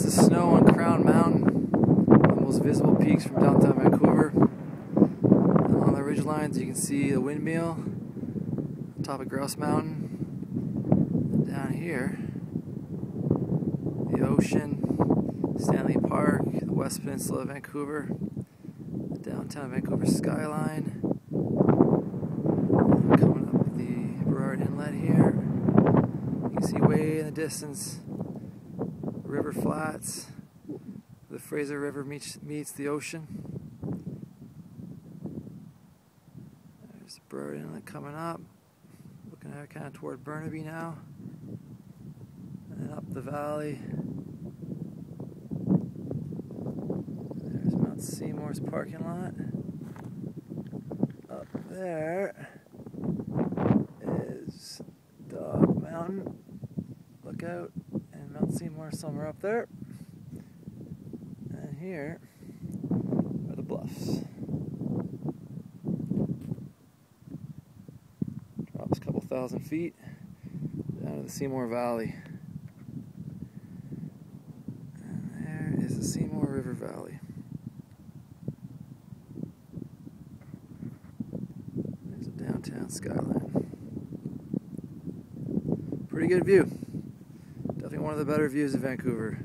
There's the snow on Crown Mountain, one of the most visible peaks from downtown Vancouver. And on the ridge lines you can see the windmill on top of Grouse Mountain. And down here, the ocean, Stanley Park, the West Peninsula of Vancouver, the downtown Vancouver skyline. Coming up the Burrard Inlet here. You can see way in the distance river flats. The Fraser River meets the ocean. There's the Burrard Inlet coming up. Looking out kind of toward Burnaby now. And then up the valley. There's Mount Seymour's parking lot. Up there is Dog Mountain. Look out. And Mount Seymour somewhere up there. And here are the Bluffs. Drops a couple thousand feet down to the Seymour Valley. And there is the Seymour River Valley. There's a downtown skyline. Pretty good view. Definitely one of the better views of Vancouver.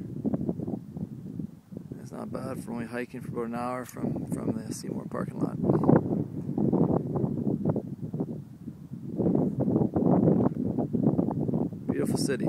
It's not bad for only hiking for about an hour from the Seymour parking lot. Beautiful city.